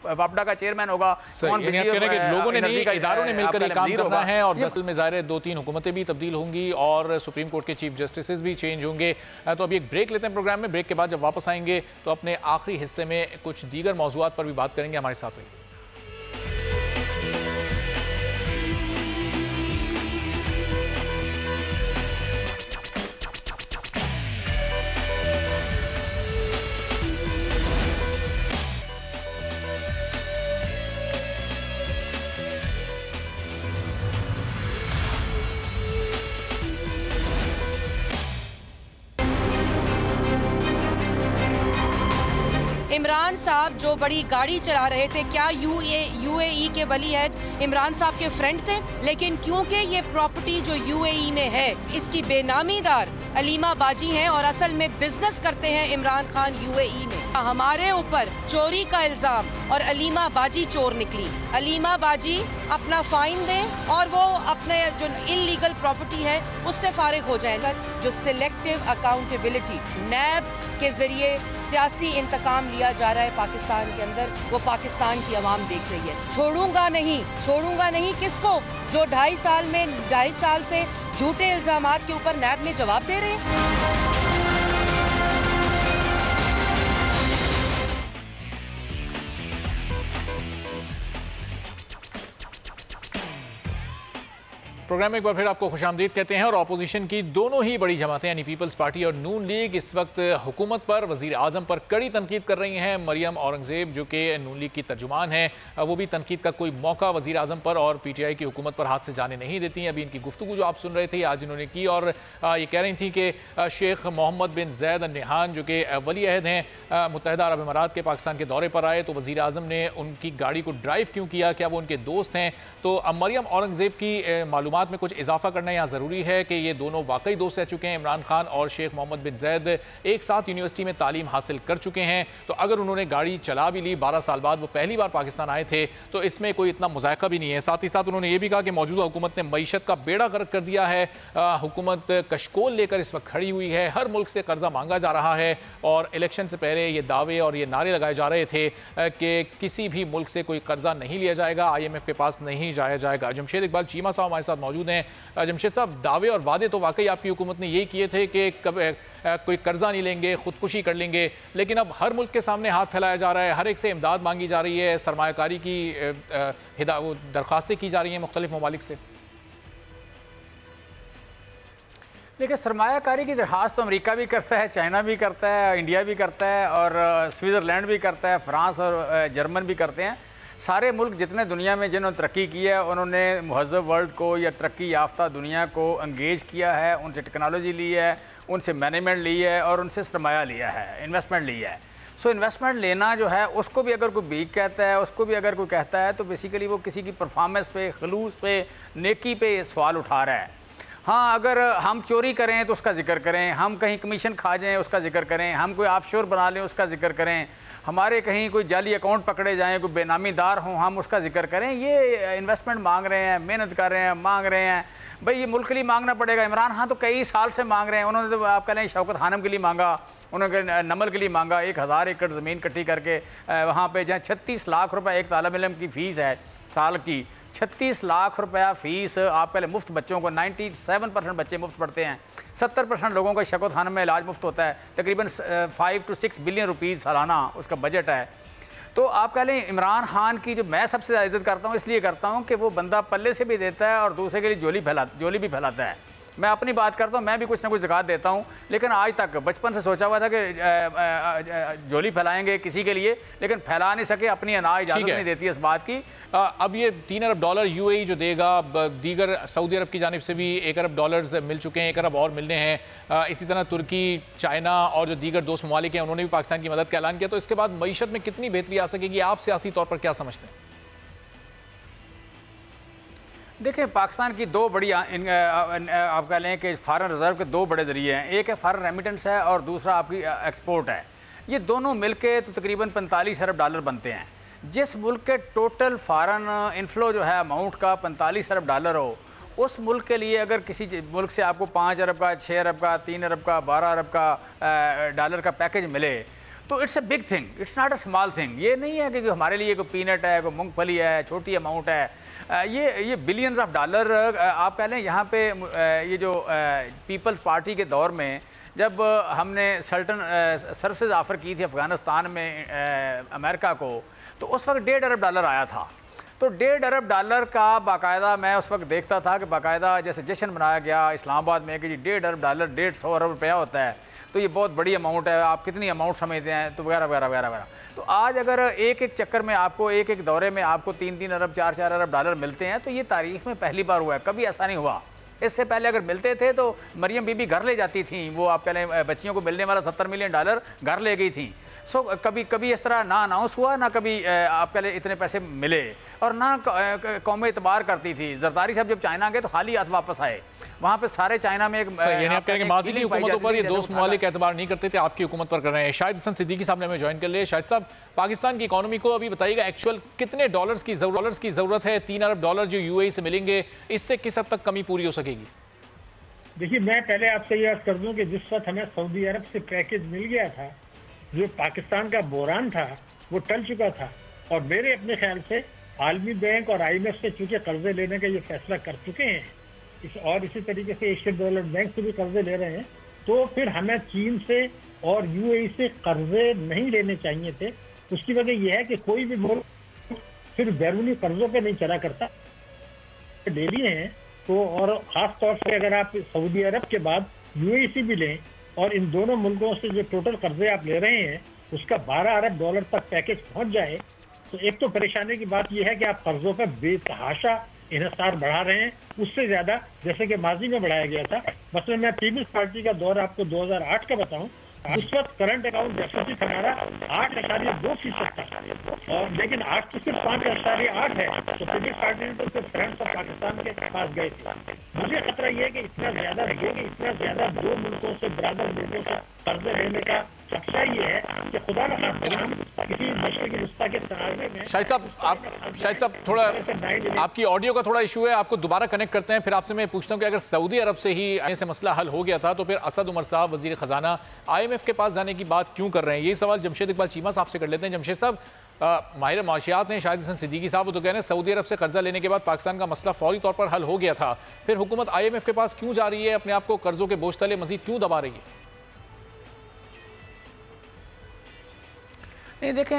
Speaker 4: वापडा का चेयरमैन होगा,
Speaker 2: लोगों ने नहीं, इदारों ने मिलकर काम करना है। और दरअसल में ज़ाहिर है 2-3 हुकूमतें भी तब्दील होंगी और सुप्रीम कोर्ट के चीफ जस्टिस भी चेंज होंगे। तो अभी एक ब्रेक लेते हैं प्रोग्राम में, ब्रेक के बाद जब वापस आएंगे तो अपने आखिरी हिस्से में कुछ दीगर मौज़ूआत पर भी बात करेंगे। हमारे साथ रहिए।
Speaker 8: इमरान साहब जो बड़ी गाड़ी चला रहे थे, क्या यूएई के वली अहद इमरान साहब के फ्रेंड थे? लेकिन क्योंकि ये प्रॉपर्टी जो यूएई में है, इसकी बेनामीदार अलीमा बाजी हैं और असल में बिजनेस करते हैं इमरान खान यूएई में। हमारे ऊपर चोरी का इल्ज़ाम और अलीमा बाजी चोर निकली। अलीमा बाजी अपना फाइन दें और वो अपने जो इलीगल प्रॉपर्टी है उससे फारिग हो जाएगा। जो सिलेक्टिव अकाउंटेबिलिटी नैब के जरिए सियासी इंतकाम लिया जा रहा है पाकिस्तान के अंदर, वो पाकिस्तान की आवाम देख रही है। छोड़ूंगा नहीं किसको जो 2.5 साल से झूठे इल्जामात के ऊपर नैब में जवाब दे रहे हैं।
Speaker 2: प्रोग्राम में एक बार फिर आपको खुशामदीद कहते हैं। और अपोजिशन की दोनों ही बड़ी जमातें यानी पीपल्स पार्टी और नून लीग इस वक्त हुकूमत पर, वज़ीर आज़म पर कड़ी तनकीद कर रही हैं। मरियम औरंगज़ेब जो कि नून लीग की तर्जुमान है, वो भी तनकीद का कोई मौका वज़ीर आज़म पर और पीटीआई की हुकूमत पर हाथ से जाने नहीं देती। अभी इनकी गुफ्तगू जो आप सुन रहे थे आज इन्होंने की और ये कह रही थी कि शेख मोहम्मद बिन जैद अल नहान जो कि वली अहद हैं मुत्तहिदा अरब अमारात के पाकिस्तान के दौरे पर आए, तो वज़ीर आज़म ने उनकी गाड़ी को ड्राइव क्यों किया, क्या वो उनके दोस्त हैं? तो मरियम औरंगज़ेब की मालूमात में कुछ इजाफा करना यहाँ ज़रूरी है कि ये दोनों वाकई दोस्त रह चुके हैं। इमरान खान और शेख मोहम्मद बिन जैद एक साथ यूनिवर्सिटी में तालीम हासिल कर चुके हैं। तो अगर उन्होंने गाड़ी चला भी ली, 12 साल बाद वो पहली बार पाकिस्तान आए थे, तो इसमें कोई इतना मुज़ायका भी नहीं है। साथ ही साथ उन्होंने ये भी कहा कि मौजूदा हुकूमत ने मईशत का बेड़ा गर्क कर दिया है। हुकूमत कशकोल लेकर इस वक्त खड़ी हुई है, हर मुल्क से कर्जा मांगा जा रहा है और इलेक्शन से पहले ये दावे और ये नारे लगाए जा रहे थे कि किसी भी मुल्क से कोई कर्जा नहीं लिया जाएगा, IMF के पास नहीं जाया जाएगा। जमशेद इकबाल चीमा साहब हमारे साथ मौजूद हैं। जमशेद साहब, दावे और वादे तो वाकई आपकी हुकूमत ने यही किए थे कि कोई कर्जा नहीं लेंगे, खुदकुशी कर लेंगे, लेकिन अब हर मुल्क के सामने हाथ फैलाया जा रहा है, हर एक से इमदाद मांगी जा रही है, सरमायाकारी की दरख्वास्तें की जा रही हैं मुख्तलिफ ममालिक से।
Speaker 4: देखिए, सरमायाकारी की दरख्वास्त तो अमेरिका भी करता है, चाइना भी करता है, इंडिया भी करता है और स्विट्ज़रलैंड भी करता है, फ्रांस और जर्मन भी करते हैं। सारे मुल्क जितने दुनिया में जिन्होंने तरक्की की है उन्होंने महज़ब वर्ल्ड को या तरक्की याफ्ता दुनिया को इंगेज किया है, उनसे टेक्नोलॉजी ली है, उनसे मैनेजमेंट ली है और उनसे सरमाया लिया है, इन्वेस्टमेंट ली है। सो इन्वेस्टमेंट लेना जो है उसको भी अगर कोई बीक कहता है, उसको भी अगर कोई कहता है तो बेसिकली वो किसी की परफॉर्मेंस पे, खलूस पे, नेकी पे सवाल उठा रहा है। हाँ, अगर हम चोरी करें तो उसका जिक्र करें, हम कहीं कमीशन खा जाएँ उसका जिक्र करें, हम कोई ऑफशोर बना लें उसका जिक्र करें, हमारे कहीं कोई जाली अकाउंट पकड़े जाएं, कोई बेनामीदार हों, हम उसका जिक्र करें। ये इन्वेस्टमेंट मांग रहे हैं, मेहनत कर रहे हैं, मांग रहे हैं। भाई ये मुल्क के लिए मांगना पड़ेगा। इमरान खान तो कई साल से मांग रहे हैं। उन्होंने तो आप कह लें शौकत खानम के लिए मांगा, उन्होंने नमल के लिए मांगा, 1000 एकड़ ज़मीन इकट्ठी करके वहाँ पर जहाँ 36 लाख रुपये एक तालिब इल्म की फ़ीस है साल की, 36 लाख रुपया फ़ीस आप पहले मुफ्त बच्चों को, 97% बच्चे मुफ्त पढ़ते हैं, 70% लोगों का शौकत खानम में इलाज मुफ्त होता है, तकरीबन 5 to 6 बिलियन रुपीज़ सालाना उसका बजट है। तो आप कह लें इमरान खान की जो मैं सबसे ज़्यादा इज्जत करता हूँ इसलिए करता हूँ कि वो बंदा पल्ले से भी देता है और दूसरे के लिए जोली भी फैलाता है। मैं अपनी बात करता हूँ, मैं भी कुछ ना कुछ ज़कात देता हूँ, लेकिन आज तक बचपन से सोचा हुआ था कि जोली फैलाएंगे किसी के लिए, लेकिन फैला नहीं सके, अपनी अनाज इजाज़त नहीं देती इस बात की।
Speaker 2: अब ये $3 अरब यूएई जो देगा, दीगर सऊदी अरब की जानिब से भी $1 अरब मिल चुके हैं, $1 अरब और मिलने हैं। इसी तरह तुर्की, चाइना और जो दीगर दोस्त ममालिक हैं उन्होंने भी पाकिस्तान की मदद का ऐलान किया। तो इसके बाद मईशत में कितनी बेहतरी आ सकेगी, आप सियासी तौर पर क्या समझते हैं?
Speaker 4: देखिए, पाकिस्तान की दो बड़ी आप कह लें कि फॉरेन रिजर्व के दो बड़े ज़रिए हैं, एक है फॉरेन रेमिटेंस है और दूसरा आपकी एक्सपोर्ट है। ये दोनों मिलके तो तकरीबन $45 अरब बनते हैं। जिस मुल्क के टोटल फॉरेन इनफ्लो जो है अमाउंट का $45 अरब हो, उस मुल्क के लिए अगर किसी मुल्क से आपको 5 अरब का, 6 अरब का, 3 अरब का, 12 अरब का डॉलर का पैकेज मिले तो it's a big thing, it's not a small thing. ये नहीं है कि हमारे लिए कोई पीनट है, कोई मूंगफली है, छोटी अमाउंट है। ये बिलियंस ऑफ डॉलर आप कह लें। यहाँ पे ये जो पीपल्स पार्टी के दौर में जब हमने सर्विसेज ऑफ़र की थी अफ़गानिस्तान में अमेरिका को, तो उस वक्त $1.5 अरब आया था। तो $1.5 अरब का बाकायदा मैं उस वक्त देखता था कि बाकायदा जैसे जश्न मनाया गया इस्लामाबाद में कि जी $1.5 अरब, 150 अरब रुपया होता है, तो ये बहुत बड़ी अमाउंट है, आप कितनी अमाउंट समझते हैं, तो वगैरह वगैरह वगैरह वगैरह। तो आज अगर एक एक चक्कर में आपको, एक एक दौरे में आपको 3-3 अरब, 4-4 अरब डॉलर मिलते हैं, तो ये तारीख़ में पहली बार हुआ है, कभी ऐसा नहीं हुआ। इससे पहले अगर मिलते थे तो मरियम बीबी घर ले जाती थी, वो आप कह लें बच्चियों को मिलने वाला $70 मिलियन घर ले गई थी। सो कभी कभी इस तरह ना अनाउंस हुआ, ना कभी आपके लिए इतने पैसे मिले, और ना कौमें इतबार करती थी। जरदारी साहब जब चाइना गए तो खाली हाथ वापस आए, वहाँ पे सारे चाइना में
Speaker 2: यानी आप कहेंगे माजी की हुकूमतों पर ये दोस्त ममालिक एतबार नहीं करते थे, आपकी हुकूमत पर कर रहे हैं। शाहिद हसन सिद्दीकी साहब ने हमें ज्वाइन कर लिया। शाहिद साहब, पाकिस्तान की इकोनॉमी को अभी बताइएगा एक्चुअल कितने डॉलर्स की ज़रूरत है? 3 अरब डॉलर जो यूएई से मिलेंगे, इससे किस हद तक कमी पूरी हो सकेगी?
Speaker 9: देखिए, मैं पहले आपसे ये अर्ज कर दूं कि जिस वक्त हमें सऊदी अरब से पैकेज मिल गया था, जो पाकिस्तान का बहरान था वो टल चुका था, और मेरे अपने ख्याल से आलमी बैंक और IMF से चूंकि कर्जे लेने का ये फैसला कर चुके हैं, और इसी तरीके से एशियन डेवलपमेंट बैंक से भी कर्जे ले रहे हैं, तो फिर हमें चीन से और UAE से कर्जे नहीं लेने चाहिए थे। उसकी वजह यह है कि कोई भी मुल्क फिर बैरूनी कर्जों पे नहीं चला करता, ले लिए हैं तो, और ख़ास तौर से अगर आप सऊदी अरब के बाद UAE से भी लें, और इन दोनों मुल्कों से जो टोटल कर्जे आप ले रहे हैं उसका 12 अरब डॉलर तक पैकेज पहुंच जाए, तो एक तो परेशानी की बात यह है कि आप कर्जों पर बेतहाशा इन्हिसार बढ़ा रहे हैं, उससे ज़्यादा जैसे कि माजी में बढ़ाया गया था। मसलन मैं पीपल्स पार्टी का दौर आपको 2008 का बताऊं, उस वक्त करंट अकाउंट डेफिसिट हमारा 8.2% था, और लेकिन आज तो सिर्फ 5.8 है। तो पीपल्स पार्टी ने तो फ्रेंड्स ऑफ पाकिस्तान के पास गए थे। मुझे खतरा यह है कि इतना ज़्यादा दो मुल्कों से बराबर मुल्कों से कर्जे लेने का खतरा ये है कि खुदा न खास्ता किसी मशरक़ी वस्ता के सहारे में।
Speaker 2: शाहिद साहब थोड़ा आपकी ऑडियो का थोड़ा इशू है, आपको दोबारा कनेक्ट करते हैं। फिर आपसे मैं पूछता हूँ कि अगर सऊदी अरब से ही ऐसे मसला हल हो गया था तो फिर असद उमर साहब वजीर खजाना IMF के पास जाने की बात क्यों कर रहे हैं? यही सवाल जमशेद इकबाल चीमा साहब से कर लेते हैं। जमशेद साहब, माहिर माशियात हैं शाहिद हसन सिद्दीकी साहब, वो तो कह रहे हैं सऊदी अरब से कर्जा लेने के बाद पाकिस्तान का मसला फौरी तौर पर हल हो गया था, फिर हुकूमत IMF के पास क्यों जा रही है? अपने आप को कर्जों के बोझ तले मजीद क्यों दबा रही है?
Speaker 4: नहीं, देखें,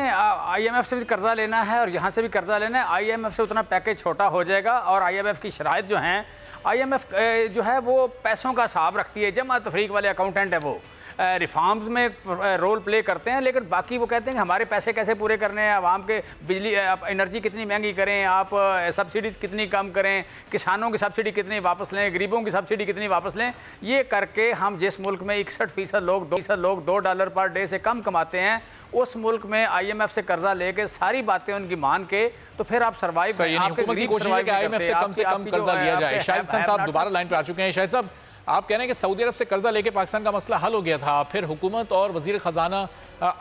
Speaker 4: IMF से भी कर्जा लेना है और यहाँ से भी कर्जा लेना है। IMF से उतना पैकेज छोटा हो जाएगा, और IMF की शराइत जो हैं, IMF जो है वो पैसों का हिसाब रखती है। जमा तफरीक वाले अकाउंटेंट है, वो रिफॉर्म्स में रोल प्ले करते हैं, लेकिन बाकी वो कहते हैं कि हमारे पैसे कैसे पूरे करने हैं, आवाम के बिजली एनर्जी कितनी महंगी करें, आप सब्सिडीज़ कितनी कम करें, किसानों की सब्सिडी कितनी वापस लें, गरीबों की सब्सिडी कितनी वापस लें। ये करके हम जिस मुल्क में 61% लोग $2 पर डे से कम कमाते हैं, उस मुल्क में IMF से कर्जा लेके सारी बातें उनकी मान के, तो फिर आप सर्वाइव
Speaker 2: IMF से कम कर्जा लिया जाए। शाहिद हसन साहब दोबारा लाइन पर आ चुके हैं। शाहिद साहब, आप कह रहे हैं कि सऊदी अरब से कर्जा लेके पाकिस्तान का मसला हल हो गया था, फिर हुकूमत और वजीर खजाना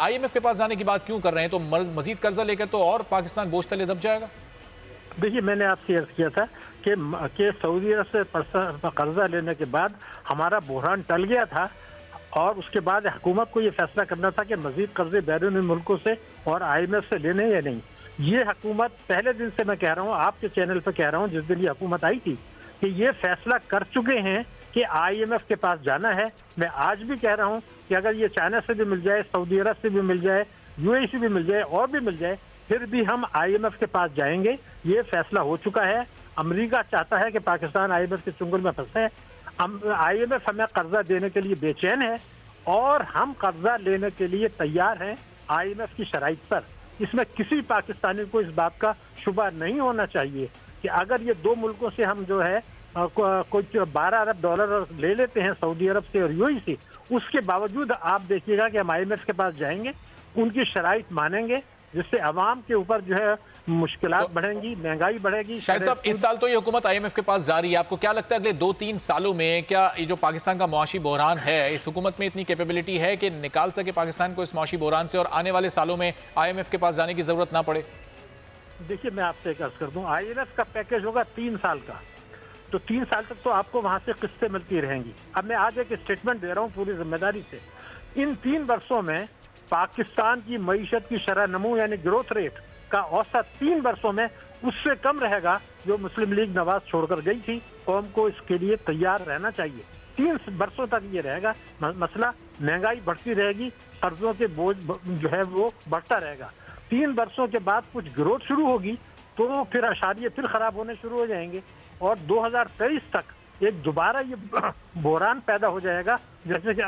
Speaker 2: IMF के पास जाने की बात क्यों कर रहे हैं? तो मजीद कर्जा लेकर तो और पाकिस्तान बोझ तले दब जाएगा।
Speaker 9: देखिए, मैंने आपसे अर्ज किया था कि सऊदी अरब से कर्जा लेने के बाद हमारा बहरान टल गया था, और उसके बाद हुकूमत को ये फैसला करना था कि मजीद कर्जे बैरूनी मुल्कों से और IMF से लेने या नहीं। ये हुकूमत पहले दिन से मैं कह रहा हूँ, आपके चैनल पर कह रहा हूँ, जिस दिन ये हुकूमत आई थी कि ये फैसला कर चुके हैं कि IMF के पास जाना है। मैं आज भी कह रहा हूं कि अगर ये चाइना से भी मिल जाए, सऊदी अरब से भी मिल जाए, UAE से भी मिल जाए, और भी मिल जाए, फिर भी हम IMF के पास जाएंगे। ये फैसला हो चुका है। अमेरिका चाहता है कि पाकिस्तान IMF के चुंगल में फंसे। IMF हमें कर्जा देने के लिए बेचैन है, और हम कर्जा लेने के लिए तैयार हैं IMF की शराइत पर। इसमें किसी पाकिस्तानी को इस बात का शुबा नहीं होना चाहिए कि अगर ये दो मुल्कों से हम जो है कोई 12 अरब डॉलर ले लेते हैं सऊदी अरब से और UAE से, उसके बावजूद आप देखिएगा कि हम IMF के पास जाएंगे, उनकी शराइत मानेंगे, जिससे अवाम के ऊपर जो है मुश्किलात बढ़ेंगी, महंगाई बढ़ेगी।
Speaker 2: शायद साहब, इस साल तो ये हुकूमत IMF के पास जा रही है, आपको क्या लगता है अगले 2-3 सालों में क्या ये जो पाकिस्तान का मुआशी बहरान है, इस हुकूमत में इतनी कैपेबिलिटी है कि निकाल सके पाकिस्तान को इस मुआशी बहरान से, और आने वाले सालों में IMF के पास जाने की जरूरत ना पड़े?
Speaker 9: देखिए, मैं आपसे एक अर्ज कर दूं, IMF का पैकेज होगा 3 साल का, तो 3 साल तक तो आपको वहां से किस्तें मिलती रहेंगी। अब मैं आज एक स्टेटमेंट दे रहा हूं पूरी जिम्मेदारी से, इन 3 वर्षों में पाकिस्तान की मईशत की शरह नमू यानी ग्रोथ रेट का औसत 3 वर्षों में उससे कम रहेगा जो मुस्लिम लीग नवाज छोड़कर गई थी। कौम को इसके लिए तैयार रहना चाहिए। 3 वर्षों तक ये रहेगा मसला, महंगाई बढ़ती रहेगी, कर्जों के बोझ जो है वो बढ़ता रहेगा। 3 वर्षों के बाद कुछ ग्रोथ शुरू होगी, तो फिर अशारिये फिर खराब होने शुरू हो जाएंगे, और 2023 तक एक दोबारा ये बहरान पैदा हो जाएगा, जैसे कि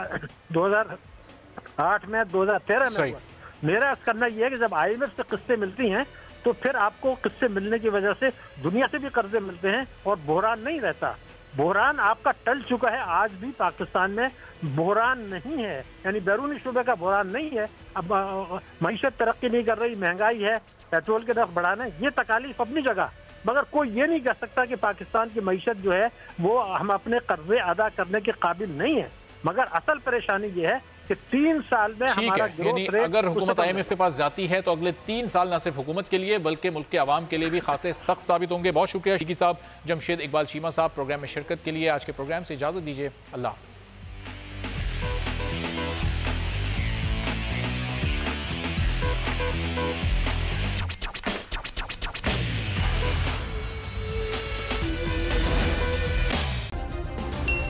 Speaker 9: 2008 में 2013 में हुआ। मेरा अर्ज करना यह है कि जब IMF से किस्तें मिलती हैं, तो फिर आपको किस्तें मिलने की वजह से दुनिया से भी कर्जे मिलते हैं और बहरान नहीं रहता। बहरान आपका टल चुका है। आज भी पाकिस्तान में बहरान नहीं है, यानी बैरूनी शुबे का बहरान नहीं है। अब मईशत तरक्की नहीं कर रही, महंगाई है, पेट्रोल के दाम बढ़ाना, ये तकालीफ अपनी जगह, मगर कोई ये नहीं कह सकता कि पाकिस्तान की मईशत जो है वो हम अपने कर्जे अदा करने के काबिल नहीं है। मगर असल परेशानी ये है कि 3 साल में हमारा
Speaker 2: यानी अगर हुकूमत IMF के पास जाती है तो अगले 3 साल न सिर्फ हुकूमत के लिए बल्कि मुल्क के आवाम के लिए भी खासे सख्त साबित होंगे। बहुत शुक्रिया शिकी साहब, जमशेद इकबाल चीमा साहब प्रोग्राम में शिरकत के लिए। आज के प्रोग्राम से इजाज़त दीजिए, अल्लाह हाफ़िज़।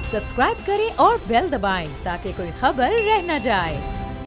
Speaker 1: सब्सक्राइब करें और बेल दबाएं ताकि कोई खबर रह न जाए।